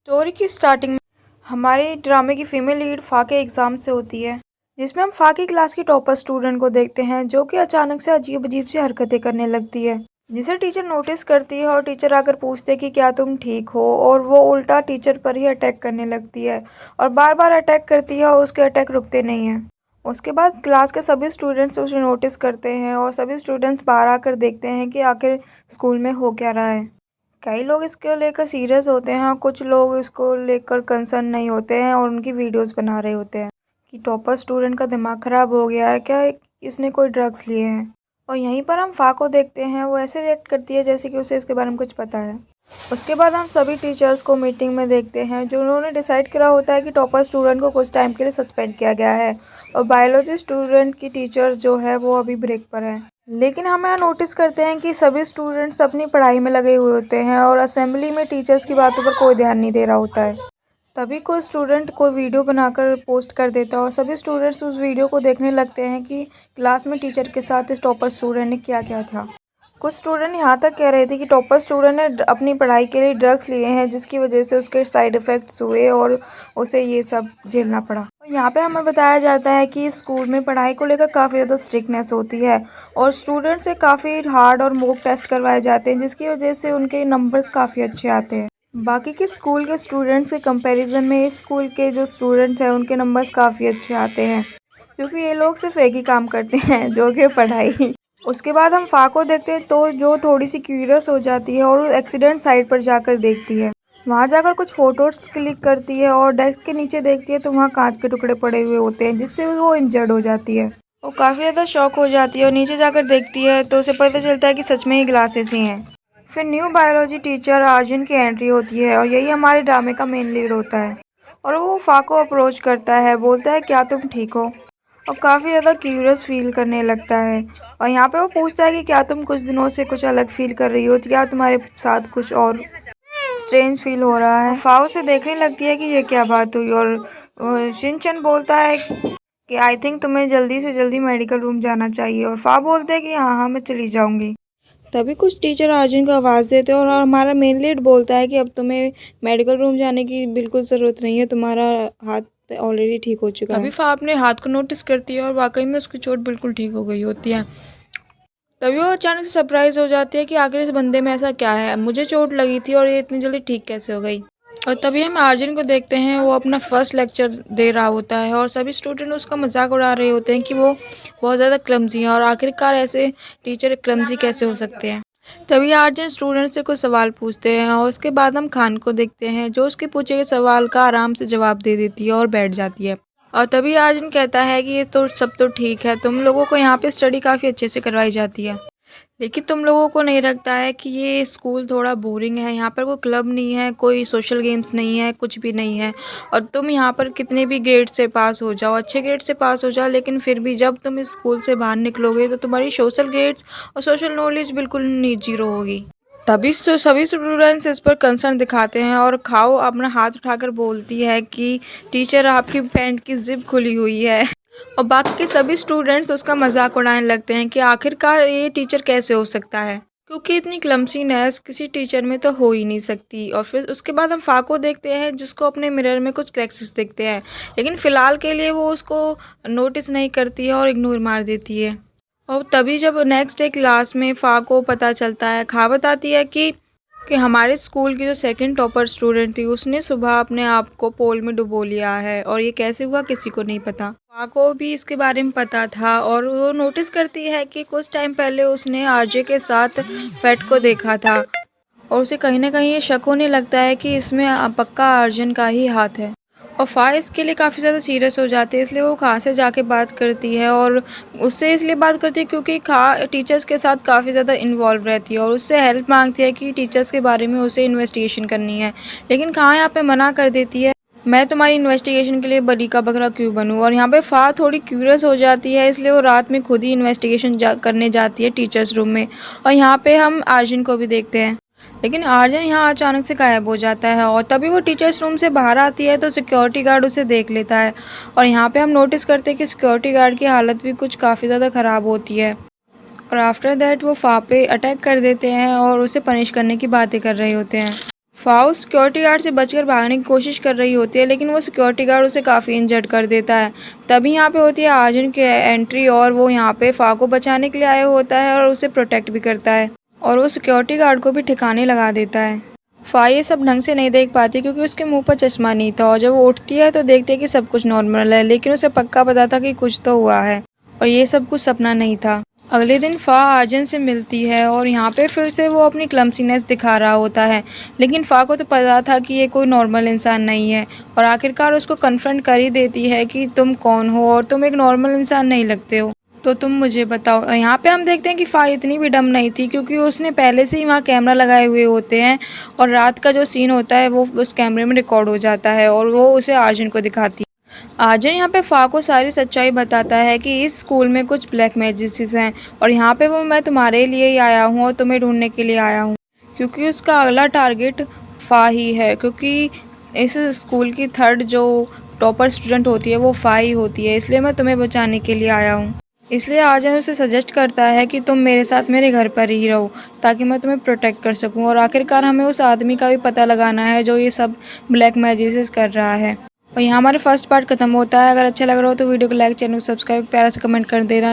Story की starting में हमारे ड्रामे की फीमेल लीड फा के एग्जाम से होती है, जिसमें हम फा की क्लास की टॉपर स्टूडेंट को देखते हैं जो कि अचानक से अजीब अजीब सी हरकतें करने लगती है, जिसे टीचर नोटिस करती है और टीचर आकर पूछते हैं कि क्या तुम ठीक हो, और वो उल्टा टीचर पर ही अटैक करने लगती है और बार बार अटैक करती है और उसके अटैक रुकते नहीं हैं। उसके बाद क्लास के सभी स्टूडेंट्स उसे नोटिस करते हैं और सभी स्टूडेंट्स बाहर आकर देखते हैं कि आखिर स्कूल में हो क्या रहा है। कई लोग इसको लेकर सीरियस होते हैं और कुछ लोग इसको लेकर कंसर्न नहीं होते हैं और उनकी वीडियोस बना रहे होते हैं कि टॉपर स्टूडेंट का दिमाग ख़राब हो गया है क्या, इसने कोई ड्रग्स लिए हैं। और यहीं पर हम फ़ा को देखते हैं, वो ऐसे रिएक्ट करती है जैसे कि उसे इसके बारे में कुछ पता है। उसके बाद हम सभी टीचर्स को मीटिंग में देखते हैं जो उन्होंने डिसाइड करा होता है कि टॉपर स्टूडेंट को कुछ टाइम के लिए सस्पेंड किया गया है और बायोलॉजी स्टूडेंट की टीचर जो है वो अभी ब्रेक पर है। लेकिन हम यहाँ नोटिस करते हैं कि सभी स्टूडेंट्स अपनी पढ़ाई में लगे हुए होते हैं और असेंबली में टीचर्स की बातों पर कोई ध्यान नहीं दे रहा होता है। तभी कोई स्टूडेंट कोई वीडियो बनाकर पोस्ट कर देता है और सभी स्टूडेंट्स उस वीडियो को देखने लगते हैं कि क्लास में टीचर के साथ इस टॉपर स्टूडेंट ने क्या किया था। कुछ स्टूडेंट यहाँ तक कह रहे थे कि टॉपर स्टूडेंट ने अपनी पढ़ाई के लिए ड्रग्स लिए हैं जिसकी वजह से उसके साइड इफ़ेक्ट्स हुए और उसे ये सब झेलना पड़ा। और यहाँ पे हमें बताया जाता है कि स्कूल में पढ़ाई को लेकर काफ़ी ज़्यादा स्ट्रिक्टनेस होती है और स्टूडेंट से काफ़ी हार्ड और मॉक टेस्ट करवाए जाते हैं जिसकी वजह से उनके नंबर्स काफ़ी अच्छे आते हैं। बाकी के स्कूल के स्टूडेंट्स के कंपैरिजन में इस स्कूल के जो स्टूडेंट्स हैं उनके नंबर्स काफ़ी अच्छे आते हैं क्योंकि ये लोग सिर्फ एक ही काम करते हैं जो कि पढ़ाई। उसके बाद हम फा को देखते हैं तो जो थोड़ी सी क्यूरियस हो जाती है और एक्सीडेंट साइट पर जाकर देखती है। वहाँ जाकर कुछ फ़ोटोज़ क्लिक करती है और डेस्क के नीचे देखती है तो वहाँ कांच के टुकड़े पड़े हुए होते हैं जिससे वो इंजर्ड हो जाती है। वो काफ़ी ज़्यादा शॉक हो जाती है और नीचे जाकर देखती है तो उसे पता चलता है कि सच में ही ग्लासेस ही हैं। फिर न्यू बायोलॉजी टीचर आर्यन की एंट्री होती है और यही हमारे ड्रामे का मेन लीड होता है और वो फा को अप्रोच करता है, बोलता है क्या तुम ठीक हो, और काफ़ी ज़्यादा क्यूरियस फील करने लगता है। और यहाँ पे वो पूछता है कि क्या तुम कुछ दिनों से कुछ अलग फील कर रही हो, तो क्या तुम्हारे साथ कुछ और स्ट्रेंज फील हो रहा है। फाओ से देखने लगती है कि ये क्या बात हुई और शिनचैन बोलता है कि आई थिंक तुम्हें जल्दी से जल्दी मेडिकल रूम जाना चाहिए और फा बोलते हैं कि हाँ हाँ मैं चली जाऊँगी। तभी कुछ टीचर अर्जुन को आवाज़ देते हैं और हमारा मेन लीड बोलता है कि अब तुम्हें मेडिकल रूम जाने की बिल्कुल ज़रूरत नहीं है, तुम्हारा हाथ ऑलरेडी ठीक हो चुका है। तभी फा अपने हाथ को नोटिस करती है और वाकई में उसकी चोट बिल्कुल ठीक हो गई होती है। तभी वो अचानक से सरप्राइज़ हो जाती है कि आखिर इस बंदे में ऐसा क्या है, मुझे चोट लगी थी और ये इतनी जल्दी ठीक कैसे हो गई। और तभी हम अर्जुन को देखते हैं, वो अपना फर्स्ट लेक्चर दे रहा होता है और सभी स्टूडेंट उसका मजाक उड़ा रहे होते हैं कि वो बहुत ज़्यादा क्लमजी है और आखिरकार ऐसे टीचर क्लमजी कैसे हो सकते हैं। तभी अर्जुन स्टूडेंट से कुछ सवाल पूछते हैं और उसके बाद हम खान को देखते हैं जो उसके पूछे गए सवाल का आराम से जवाब दे देती है और बैठ जाती है। और तभी अर्जुन कहता है कि ये तो सब तो ठीक है, तुम लोगों को यहाँ पे स्टडी काफ़ी अच्छे से करवाई जाती है, लेकिन तुम लोगों को नहीं लगता है कि ये स्कूल थोड़ा बोरिंग है, यहाँ पर कोई क्लब नहीं है, कोई सोशल गेम्स नहीं है, कुछ भी नहीं है। और तुम यहाँ पर कितने भी ग्रेड से पास हो जाओ, अच्छे ग्रेड से पास हो जाओ, लेकिन फिर भी जब तुम इस स्कूल से बाहर निकलोगे तो तुम्हारी सोशल ग्रेड्स और सोशल नॉलेज बिल्कुल जीरो होगी। तभी सभी स्टूडेंट्स इस पर कंसर्न दिखाते हैं और खाओ अपना हाथ उठाकर बोलती है कि टीचर आपकी पैंट की जिप खुली हुई है। और बाकी के सभी स्टूडेंट्स उसका मजाक उड़ाने लगते हैं कि आखिरकार ये टीचर कैसे हो सकता है, क्योंकि इतनी क्लमसीनेस किसी टीचर में तो हो ही नहीं सकती। और फिर उसके बाद हम फा को देखते हैं जिसको अपने मिरर में कुछ क्रैक्सेस दिखते हैं, लेकिन फ़िलहाल के लिए वो उसको नोटिस नहीं करती है और इग्नोर मार देती है। और तभी जब नेक्स्ट डे क्लास में फा को पता चलता है, खा बताती है कि हमारे स्कूल की जो सेकंड टॉपर स्टूडेंट थी उसने सुबह अपने आप को पोल में डुबो लिया है और ये कैसे हुआ किसी को नहीं पता। फा को भी इसके बारे में पता था और वो नोटिस करती है कि कुछ टाइम पहले उसने आरजे के साथ पेट को देखा था और उसे कहीं ना कहीं ये शक होने लगता है कि इसमें पक्का अर्जुन का ही हाथ है। और फा इसके लिए काफ़ी ज़्यादा सीरियस हो जाती है, इसलिए वो खा से जाके बात करती है और उससे इसलिए बात करती है क्योंकि खा टीचर्स के साथ काफ़ी ज़्यादा इन्वॉल्व रहती है और उससे हेल्प मांगती है कि टीचर्स के बारे में उसे इन्वेस्टिगेशन करनी है। लेकिन खा यहाँ पे मना कर देती है, मैं तुम्हारी इन्वेस्टिगेशन के लिए बड़ी का बकरा क्यों बनूं। और यहाँ पे फा थोड़ी क्यूरियस हो जाती है, इसलिए वो रात में खुद ही इन्वेस्टिगेशन करने जाती है टीचर्स रूम में। और यहाँ पे हम अर्जुन को भी देखते हैं, लेकिन अर्जुन यहाँ अचानक से गायब हो जाता है और तभी वो टीचर्स रूम से बाहर आती है तो सिक्योरिटी गार्ड उसे देख लेता है। और यहाँ पे हम नोटिस करते हैं कि सिक्योरिटी गार्ड की हालत भी कुछ काफ़ी ज़्यादा ख़राब होती है और आफ्टर दैट वो फा पे अटैक कर देते हैं और उसे पनिश करने की बातें कर रहे होते हैं। फा उस सिक्योरिटी गार्ड से बचकर भागने की कोशिश कर रही होती है, लेकिन वो सिक्योरिटी गार्ड उसे काफ़ी इंजर्ड कर देता है। तभी यहाँ पे होती है आर्जुन की एंट्री, और वो यहाँ पे फा को बचाने के लिए आया होता है और उसे प्रोटेक्ट भी करता है, और वो सिक्योरिटी गार्ड को भी ठिकाने लगा देता है। फा ये सब ढंग से नहीं देख पाती क्योंकि उसके मुंह पर चश्मा नहीं था, और जब वो उठती है तो देखती है कि सब कुछ नॉर्मल है, लेकिन उसे पक्का पता था कि कुछ तो हुआ है और ये सब कुछ सपना नहीं था। अगले दिन फा आर्जन से मिलती है और यहाँ पे फिर से वो अपनी क्लमसीनेस दिखा रहा होता है, लेकिन फा को तो पता था कि ये कोई नॉर्मल इंसान नहीं है, और आखिरकार उसको कन्फ्रंट कर ही देती है कि तुम कौन हो और तुम एक नॉर्मल इंसान नहीं लगते हो, तो तुम मुझे बताओ। यहाँ पे हम देखते हैं कि फा इतनी भी डम नहीं थी क्योंकि उसने पहले से ही वहाँ कैमरा लगाए हुए होते हैं, और रात का जो सीन होता है वो उस कैमरे में रिकॉर्ड हो जाता है और वो उसे आर्जन को दिखाती है। आर्जन यहाँ पे फा को सारी सच्चाई बताता है कि इस स्कूल में कुछ ब्लैक मैजिक्स हैं, और यहाँ पे वो मैं तुम्हारे लिए ही आया हूँ और तुम्हें ढूंढने के लिए आया हूँ, क्योंकि उसका अगला टारगेट फा ही है, क्योंकि इस स्कूल की थर्ड जो टॉपर स्टूडेंट होती है वो फा ही होती है, इसलिए मैं तुम्हें बचाने के लिए आया हूँ। इसलिए आर्जन उसे सजेस्ट करता है कि तुम मेरे साथ मेरे घर पर ही रहो ताकि मैं तुम्हें प्रोटेक्ट कर सकूं, और आखिरकार हमें उस आदमी का भी पता लगाना है जो ये सब ब्लैक मैजिक्स कर रहा है। और यहाँ हमारा फर्स्ट पार्ट खत्म होता है। अगर अच्छा लग रहा हो तो वीडियो को लाइक, चैनल को सब्सक्राइब, प्यारा सा कमेंट कर देना।